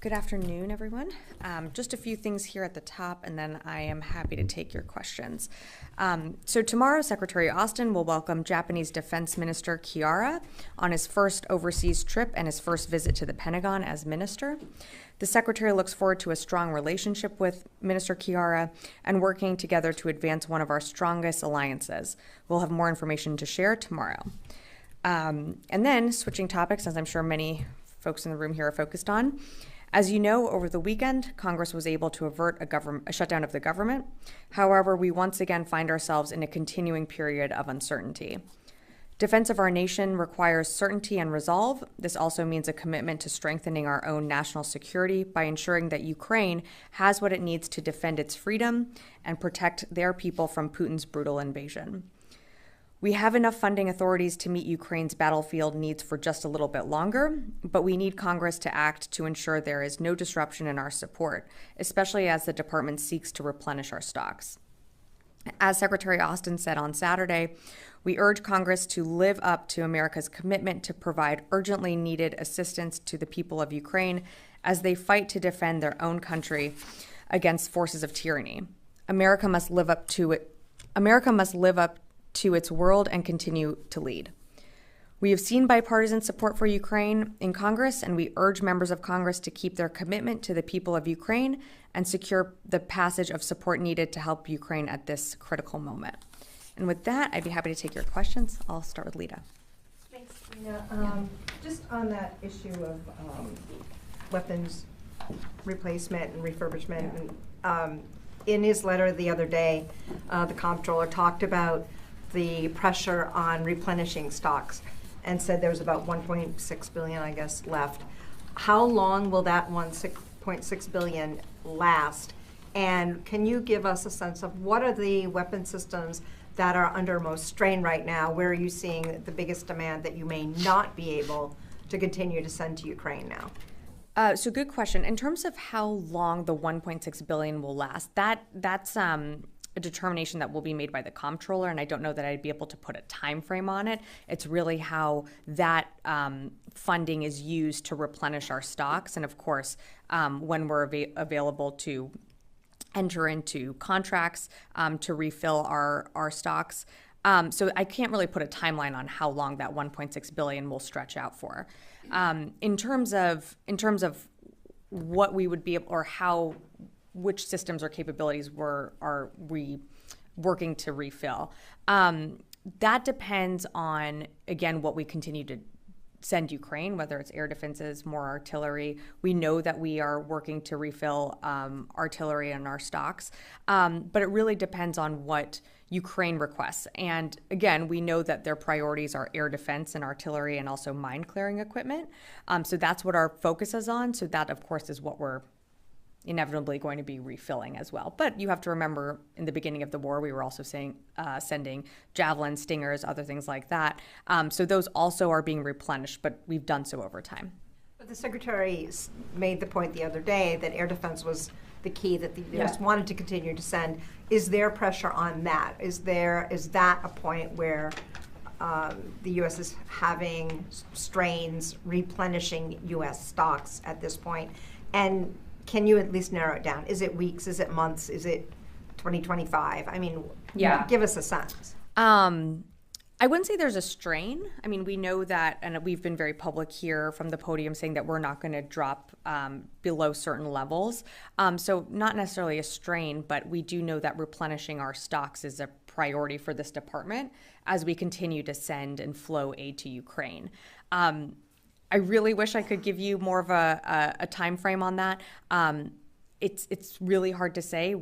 Good afternoon, everyone. Just a few things here at the top, and then I am happy to take your questions. So tomorrow, Secretary Austin will welcome Japanese Defense Minister Kiara on his first overseas trip and his first visit to the Pentagon as minister. The Secretary looks forward to a strong relationship with Minister Kiara and working together to advance one of our strongest alliances. We'll have more information to share tomorrow. And then, switching topics, as I'm sure many folks in the room here are focused on, as you know, over the weekend, Congress was able to avert a shutdown of the government. However, we once again find ourselves in a continuing period of uncertainty. Defense of our nation requires certainty and resolve. This also means a commitment to strengthening our own national security by ensuring that Ukraine has what it needs to defend its freedom and protect their people from Putin's brutal invasion. We have enough funding authorities to meet Ukraine's battlefield needs for just a little bit longer, but we need Congress to act to ensure there is no disruption in our support, especially as the department seeks to replenish our stocks. As Secretary Austin said on Saturday, we urge Congress to live up to America's commitment to provide urgently needed assistance to the people of Ukraine as they fight to defend their own country against forces of tyranny. America must live up to its world and continue to lead. We have seen bipartisan support for Ukraine in Congress, and we urge members of Congress to keep their commitment to the people of Ukraine and secure the passage of support needed to help Ukraine at this critical moment. And with that, I'd be happy to take your questions. I'll start with Lita. Thanks, Sabrina. Just on that issue of weapons replacement and refurbishment, in his letter the other day, the comptroller talked about the pressure on replenishing stocks and said there was about 1.6 billion, I guess, left. How long will that 1.6 billion last? And can you give us a sense of what are the weapon systems that are under most strain right now? Where are you seeing the biggest demand that you may not be able to continue to send to Ukraine now? So good question. In terms of how long the 1.6 billion will last, that's a determination that will be made by the comptroller, and I don't know that I'd be able to put a time frame on it. It's really how that funding is used to replenish our stocks, and of course, when we're available to enter into contracts to refill our stocks. So I can't really put a timeline on how long that 1.6 billion will stretch out for. In terms of what we would be able, or which systems or capabilities are we working to refill? That depends on, again, what we continue to send Ukraine, whether it's air defenses, more artillery. We know that we are working to refill artillery in our stocks, but it really depends on what Ukraine requests. And again, we know that their priorities are air defense and artillery and also mine clearing equipment. So that's what our focus is on. So that, of course, is what we're inevitably going to be refilling as well. But you have to remember, in the beginning of the war, we were also sending javelins, stingers, other things like that. So those also are being replenished, but we've done so over time. But the Secretary made the point the other day that air defense was the key that the U.S. wanted to continue to send. Is there pressure on that? Is that a point where the U.S. is having strains replenishing U.S. stocks at this point? And can you at least narrow it down? Is it weeks? Is it months? Is it 2025? I mean, give us a sense. I wouldn't say there's a strain. I mean, we know that, and we've been very public here from the podium saying that we're not going to drop below certain levels. So not necessarily a strain, but we do know that replenishing our stocks is a priority for this department as we continue to send and flow aid to Ukraine. I really wish I could give you more of a time frame on that. It's really hard to say.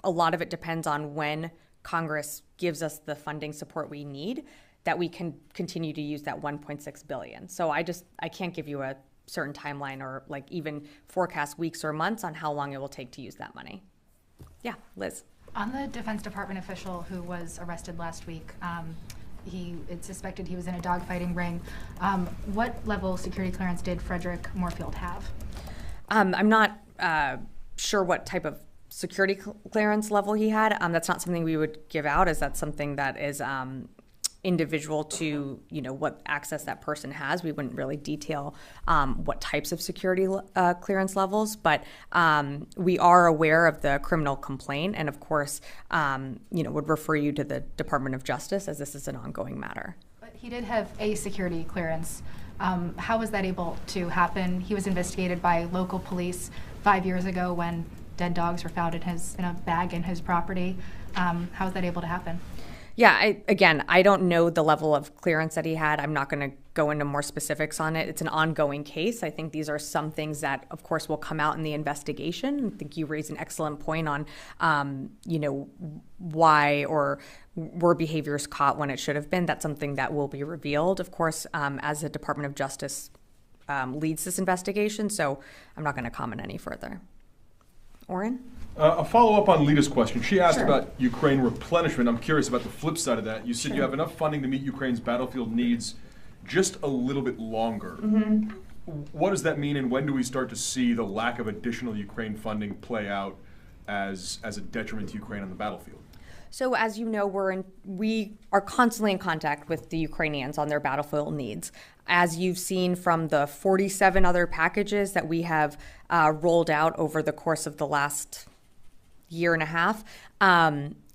A lot of it depends on when Congress gives us the funding support we need, that we can continue to use that 1.6 billion. So I can't give you a certain timeline or like even forecast weeks or months on how long it will take to use that money. Yeah, Liz. On the Defense Department official who was arrested last week, it's suspected he was in a dogfighting ring. What level security clearance did Frederick Moorfield have? I'm not sure what type of security clearance level he had. That's not something we would give out, as that's something that is individual to, what access that person has. We wouldn't really detail what types of security clearance levels, but we are aware of the criminal complaint, and of course, would refer you to the Department of Justice, as this is an ongoing matter. But he did have a security clearance. How was that able to happen? He was investigated by local police 5 years ago when dead dogs were found in a bag in his property. How was that able to happen? Yeah, I don't know the level of clearance that he had. I'm not going to go into more specifics on it. It's an ongoing case. I think these are some things that, of course, will come out in the investigation. I think you raised an excellent point on, why or were behaviors caught when it should have been. That's something that will be revealed, of course, as the Department of Justice leads this investigation. So I'm not going to comment any further. Oren? A follow-up on Lita's question. She asked Sure. about Ukraine replenishment. I'm curious about the flip side of that. You said you have enough funding to meet Ukraine's battlefield needs just a little bit longer. Mm-hmm. What does that mean, and when do we start to see the lack of additional Ukraine funding play out as a detriment to Ukraine on the battlefield? So as you know, we are constantly in contact with the Ukrainians on their battlefield needs. As you've seen from the 47 other packages that we have rolled out over the course of the last year and a half,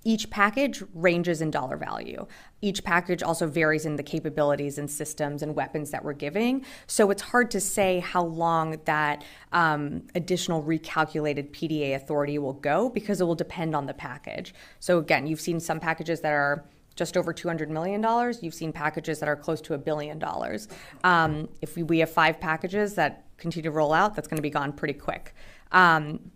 each package ranges in dollar value. Each package also varies in the capabilities and systems and weapons that we're giving. So it's hard to say how long that additional recalculated PDA authority will go, because it will depend on the package. So again, you've seen some packages that are just over $200 million. You've seen packages that are close to $1 billion. If we have 5 packages that continue to roll out, that's going to be gone pretty quick.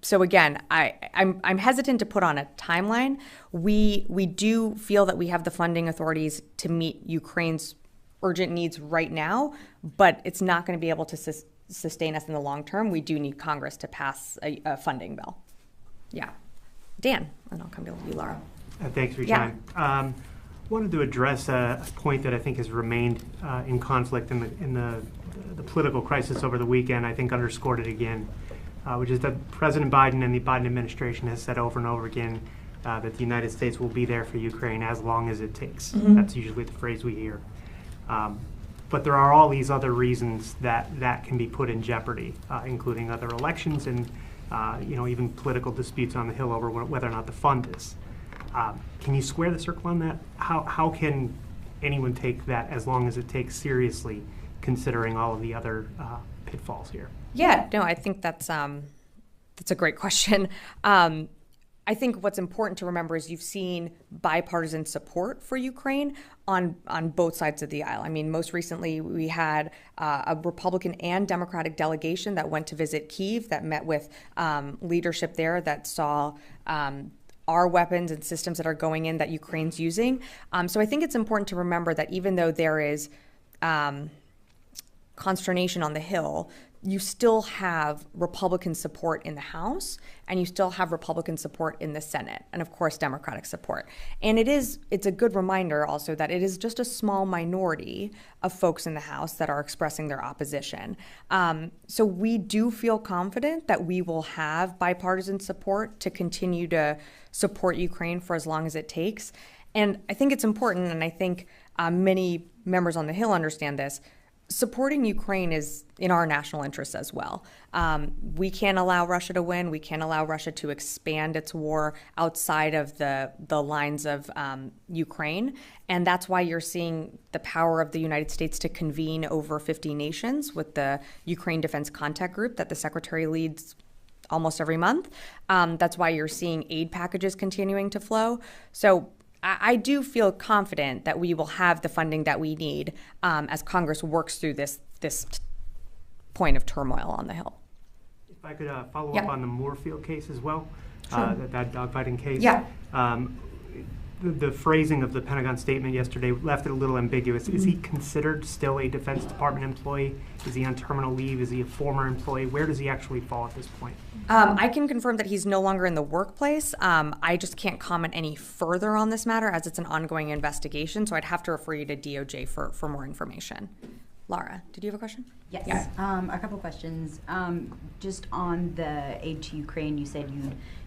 So again, I'm hesitant to put on a timeline. We do feel that we have the funding authorities to meet Ukraine's urgent needs right now, but it's not going to be able to sustain us in the long term. We do need Congress to pass a funding bill. Yeah. Dan, and I'll come to you, Laura. Thanks for your time. Wanted to address a point that I think has remained in conflict in the political crisis over the weekend. I think underscored it again. Which is that President Biden and the Biden administration has said over and over again that the United States will be there for Ukraine as long as it takes. Mm-hmm. That's usually the phrase we hear. But there are all these other reasons that can be put in jeopardy, including other elections and even political disputes on the Hill over whether or not the fund is. Can you square the circle on that? How can anyone take that as long as it takes seriously, considering all of the other pitfalls here? Yeah, no, I think that's a great question. I think what's important to remember is you've seen bipartisan support for Ukraine on both sides of the aisle. I mean, most recently we had a Republican and Democratic delegation that went to visit Kyiv, that met with leadership there, that saw our weapons and systems that are going in that Ukraine's using. So I think it's important to remember that even though there is consternation on the Hill, you still have Republican support in the House, and you still have Republican support in the Senate, and of course Democratic support. And it's a good reminder also that it is just a small minority of folks in the House that are expressing their opposition. So we do feel confident that we will have bipartisan support to continue to support Ukraine for as long as it takes. And I think it's important, and I think many members on the Hill understand this, supporting Ukraine is in our national interest as well. We can't allow Russia to win. We can't allow Russia to expand its war outside of the lines of Ukraine. And that's why you're seeing the power of the United States to convene over 50 nations with the Ukraine Defense Contact Group that the Secretary leads almost every month. That's why you're seeing aid packages continuing to flow. So I do feel confident that we will have the funding that we need as Congress works through this point of turmoil on the Hill. If I could follow up on the Moorfield case as well, Sure. that dogfighting case. Yeah. The phrasing of the Pentagon statement yesterday left it a little ambiguous. Is he considered still a Defense Department employee? Is he on terminal leave? Is he a former employee? Where does he actually fall at this point? I can confirm that he's no longer in the workplace. I just can't comment any further on this matter as it's an ongoing investigation, so I'd have to refer you to DOJ for more information. Laura, did you have a question? Yes. Yeah. A couple questions. Just on the aid to Ukraine, you said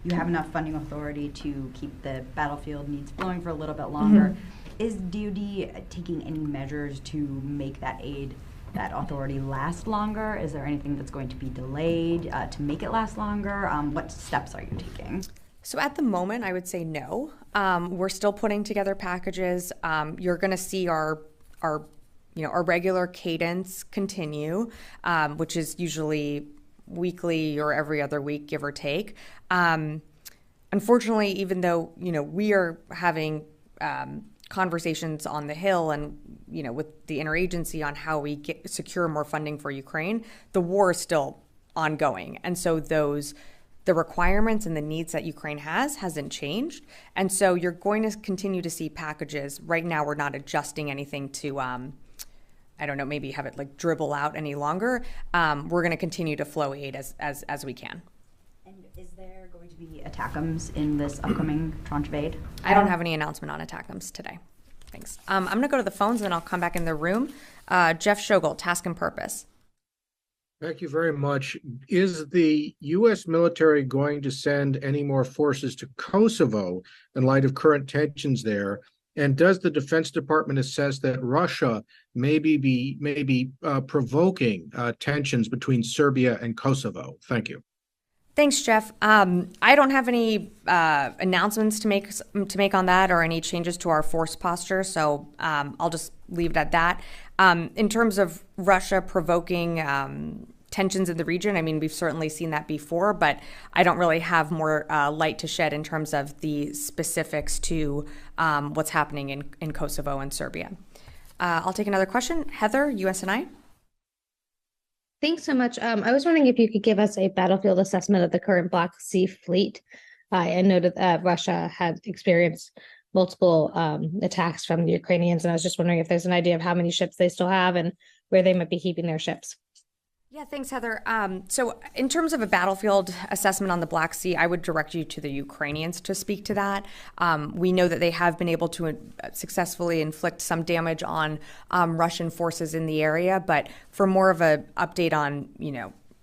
you have enough funding authority to keep the battlefield needs flowing for a little bit longer. Is DoD taking any measures to make that aid, that authority last longer? Is there anything that's going to be delayed to make it last longer? What steps are you taking? So at the moment, I would say no. We're still putting together packages. You're going to see our regular cadence continue, which is usually weekly or every other week, give or take. Unfortunately, even though we are having conversations on the Hill and with the interagency on how we secure more funding for Ukraine, the war is still ongoing, and so the requirements and the needs that Ukraine hasn't changed, and so you're going to continue to see packages. Right now, we're not adjusting anything to maybe have it like dribble out any longer. We're going to continue to flow aid as we can. And is there going to be ATACMS in this upcoming tranche of aid? I don't have any announcement on ATACMS today. Thanks. I'm going to go to the phones and then I'll come back in the room. Jeff Shogel, Task and Purpose. Thank you very much. Is the U.S. military going to send any more forces to Kosovo in light of current tensions there? And does the Defense Department assess that Russia may be provoking tensions between Serbia and Kosovo? Thank you. Thanks, Jeff. I don't have any announcements to make on that or any changes to our force posture, so I'll just leave it at that. In terms of Russia provoking tensions in the region, I mean, we've certainly seen that before, but I don't really have more light to shed in terms of the specifics to what's happening in Kosovo and Serbia. I'll take another question. Heather, USNI. Thanks so much. I was wondering if you could give us a battlefield assessment of the current Black Sea fleet. I noted that Russia had experienced multiple attacks from the Ukrainians, and I was just wondering if there's an idea of how many ships they still have and where they might be keeping their ships. Yeah, thanks, Heather. So in terms of a battlefield assessment on the Black Sea, I would direct you to the Ukrainians to speak to that. We know that they have been able to successfully inflict some damage on Russian forces in the area, but for more of an update on,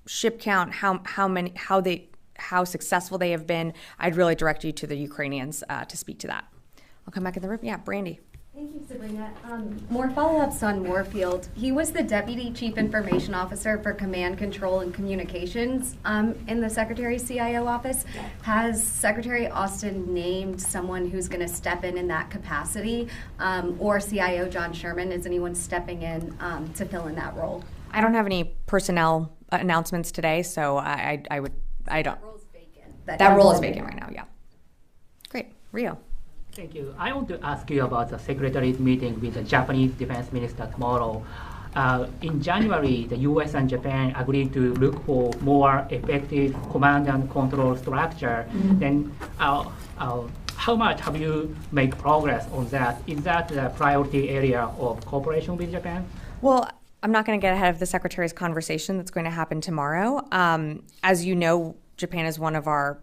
ship count, how successful they have been, I'd really direct you to the Ukrainians to speak to that. I'll come back in the room. Yeah, Brandy. Thank you, Sabrina. More follow-ups on Warfield. He was the Deputy Chief Information Officer for Command, Control, and Communications in the Secretary's CIO office. Has Secretary Austin named someone who's going to step in that capacity, or CIO John Sherman? Is anyone stepping in to fill in that role? I don't have any personnel announcements today, so I don't. That role is vacant. That role is vacant right now, yeah. Great. Rio. Thank you. I want to ask you about the Secretary's meeting with the Japanese Defense Minister tomorrow. In January, the U.S. and Japan agreed to look for more effective command and control structure. Mm-hmm. Then how much have you made progress on that? Is that the priority area of cooperation with Japan? Well, I'm not going to get ahead of the Secretary's conversation that's going to happen tomorrow. As you know, Japan is one of our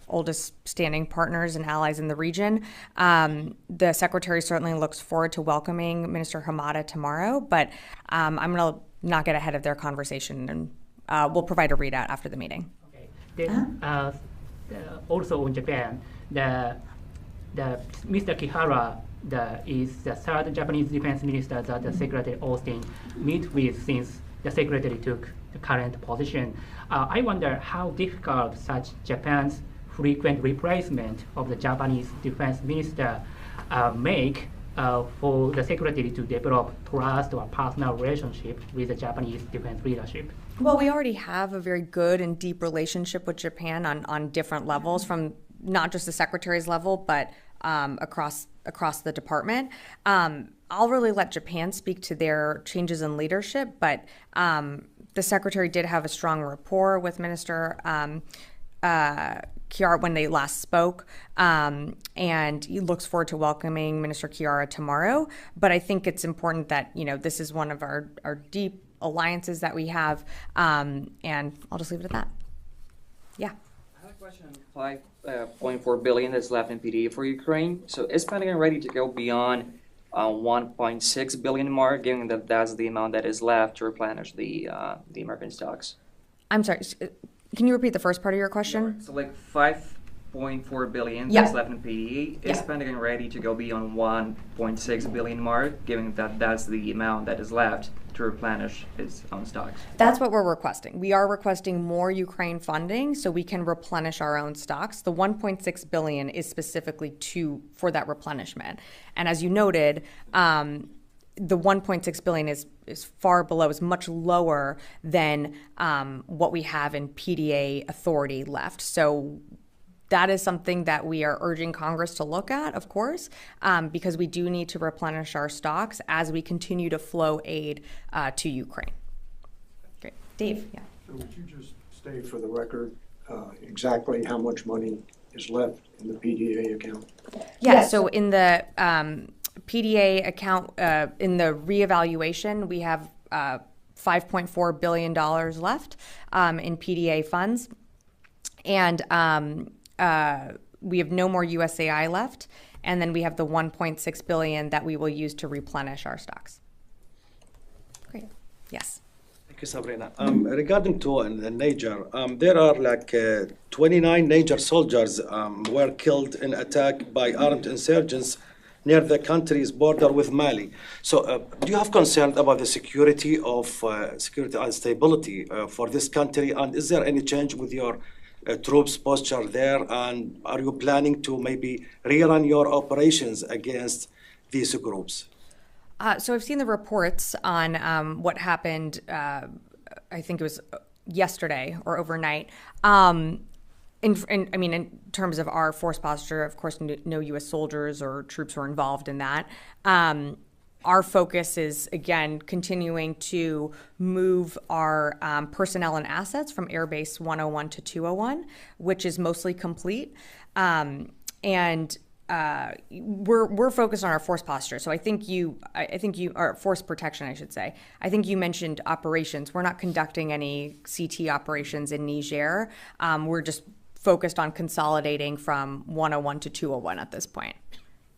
oldest standing partners and allies in the region. The Secretary certainly looks forward to welcoming Minister Hamada tomorrow, but I'm going to not get ahead of their conversation, and we'll provide a readout after the meeting. Okay. Then, also on Japan, the Mr. Kihara is the third Japanese defense minister that the Secretary Austin meet with since the Secretary took the current position. I wonder how difficult such Japan's frequent replacement of the Japanese defense minister make for the Secretary to develop trust or personal relationship with the Japanese defense leadership? Well, we already have a very good and deep relationship with Japan on different levels, from not just the Secretary's level, but across the department. I'll really let Japan speak to their changes in leadership, but the Secretary did have a strong rapport with Minister Chiara when they last spoke, and he looks forward to welcoming Minister Chiara tomorrow. But I think it's important that, this is one of our deep alliances that we have, and I'll just leave it at that. Yeah. I have a question on $5.4 billion that's left in PD for Ukraine. So is Pentagon ready to go beyond $1.6 billion mark, given that that's the amount that is left to replenish the American stocks? I'm sorry. Can you repeat the first part of your question? So like $5 5.4 billion Yeah. that's left in PDA. Is Yeah. Pentagon ready to go beyond 1.6 billion mark, given that that's the amount that is left to replenish its own stocks? That's what we're requesting. We are requesting more Ukraine funding so we can replenish our own stocks. The 1.6 billion is specifically for that replenishment. And as you noted, the 1.6 billion is far below, is much lower than what we have in PDA authority left. So that is something that we are urging Congress to look at, of course, because we do need to replenish our stocks as we continue to flow aid to Ukraine. Great. Dave, yeah. So would you just state for the record exactly how much money is left in the PDA account? Yeah, so in the PDA account, in the reevaluation, we have $5.4 billion left in PDA funds. And we have no more USAI left. And then we have the $1.6 billion that we will use to replenish our stocks. Great. Yes. Thank you, Sabrina. Regarding to Niger, there are like 29 Niger soldiers were killed in attack by armed insurgents near the country's border with Mali. So do you have concern about the security and stability for this country? And is there any change with your troops posture there? And are you planning to maybe rerun your operations against these groups? So I've seen the reports on what happened, I think it was yesterday or overnight. In terms of our force posture, of course, no U.S. soldiers or troops were involved in that. Our focus is, again, continuing to move our personnel and assets from Airbase 101 to 201, which is mostly complete. We're focused on our force posture. So I think or force protection, I should say. I think you mentioned operations. We're not conducting any CT operations in Niger. We're just focused on consolidating from 101 to 201 at this point.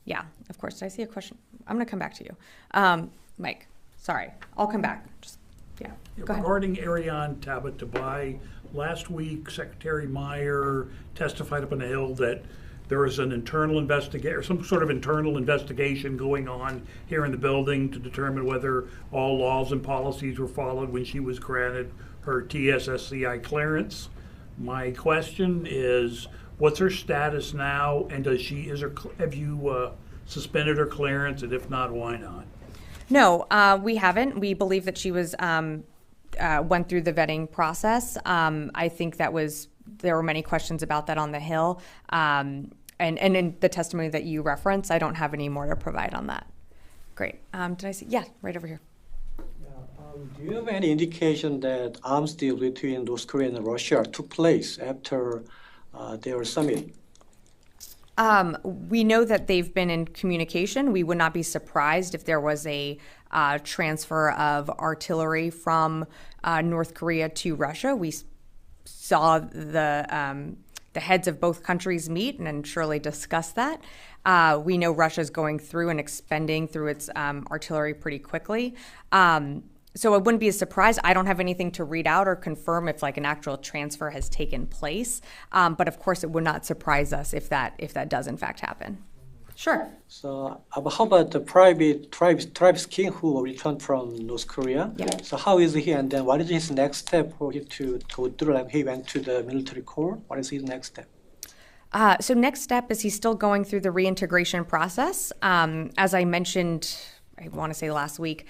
Yeah, of course. Did I see a question? I'm going to come back to you. Mike, sorry. I'll come back. Go ahead. Regarding Ariane Tabatabai, last week Secretary Meyer testified up on the Hill that there is an internal investigation, or some sort of internal investigation going on here in the building to determine whether all laws and policies were followed when she was granted her TSSCI clearance. My question is, what's her status now, and have you suspended her clearance, and if not, why not? No, we haven't. We believe that she was went through the vetting process. I think there were many questions about that on the Hill. And in the testimony that you referenced, I don't have any more to provide on that. Great. Did I see? Yeah, right over here. Do you have any indication that arms deal between North Korea and Russia took place after their summit? We know that they've been in communication. We would not be surprised if there was a transfer of artillery from North Korea to Russia. We saw the heads of both countries meet and surely discuss that. We know Russia's going through and expending through its artillery pretty quickly. So it wouldn't be a surprise. I don't have anything to read out or confirm if an actual transfer has taken place. But of course, it would not surprise us if that does in fact happen. Sure. So how about the Travis King, who returned from North Korea? Yeah. So how is he, and then what is his next step for him to go through? Like he went to the military corps. What is his next step? So next step is he's still going through the reintegration process. As I mentioned, I want to say last week,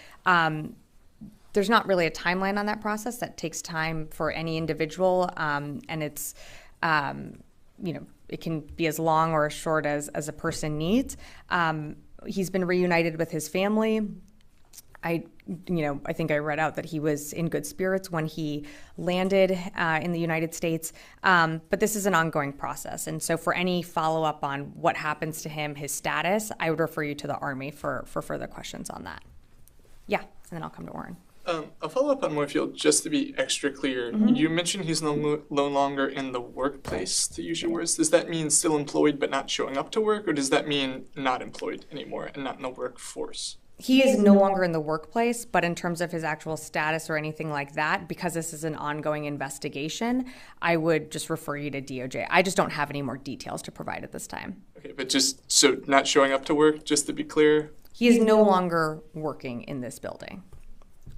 there's not really a timeline on that process. That takes time for any individual, and it's, it can be as long or as short as a person needs. He's been reunited with his family. I think I read out that he was in good spirits when he landed in the United States. But this is an ongoing process. And so for any follow-up on what happens to him, his status, I would refer you to the Army for further questions on that. Yeah, and then I'll come to Warren. A follow-up on Moorfield, just to be extra clear. Mm-hmm. You mentioned he's no longer in the workplace, to use your words. Does that mean still employed but not showing up to work, or does that mean not employed anymore and not in the workforce? He is no longer in the workplace, but in terms of his actual status or anything like that, because this is an ongoing investigation, I would just refer you to DOJ. I just don't have any more details to provide at this time. Okay, but just so not showing up to work, just to be clear? He is no longer working in this building.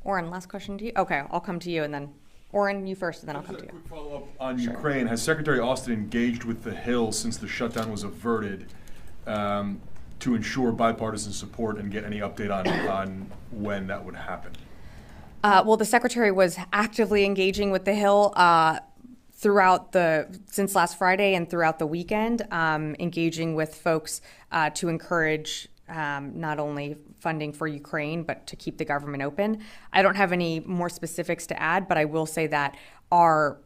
Oren, last question to you. Okay, I'll come to you and then, Oren, you first, and then I'll come to you. Quick follow-up on Ukraine. Has Secretary Austin engaged with the Hill since the shutdown was averted to ensure bipartisan support and get any update on when that would happen? Well, the Secretary was actively engaging with the Hill since last Friday and throughout the weekend, engaging with folks to encourage not only funding for Ukraine, but to keep the government open. I don't have any more specifics to add, but I will say that our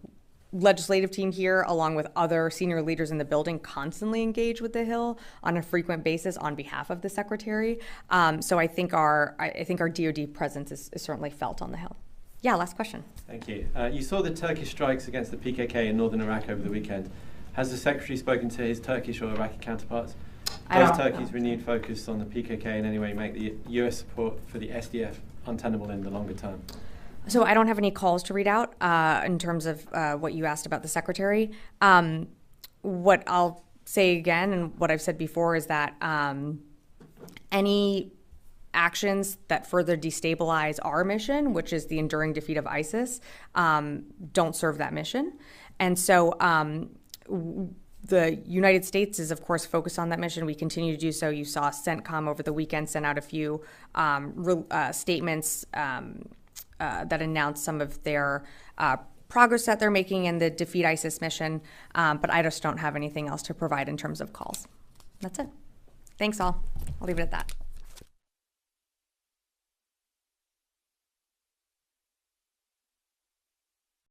legislative team here, along with other senior leaders in the building, constantly engage with the Hill on a frequent basis on behalf of the Secretary. So I think our DoD presence is certainly felt on the Hill. Yeah, last question. Thank you. You saw the Turkish strikes against the PKK in northern Iraq over the weekend. Has the Secretary spoken to his Turkish or Iraqi counterparts? Does Turkey's renewed focus on the PKK in any way make the US support for the SDF untenable in the longer term? So I don't have any calls to read out in terms of what you asked about the Secretary. What I'll say again, and what I've said before, is that any actions that further destabilize our mission, which is the enduring defeat of ISIS, don't serve that mission. And so the United States is, of course, focused on that mission. We continue to do so. You saw CENTCOM over the weekend send out a few statements that announced some of their progress that they're making in the Defeat ISIS mission, but I just don't have anything else to provide in terms of calls. That's it. Thanks all. I'll leave it at that.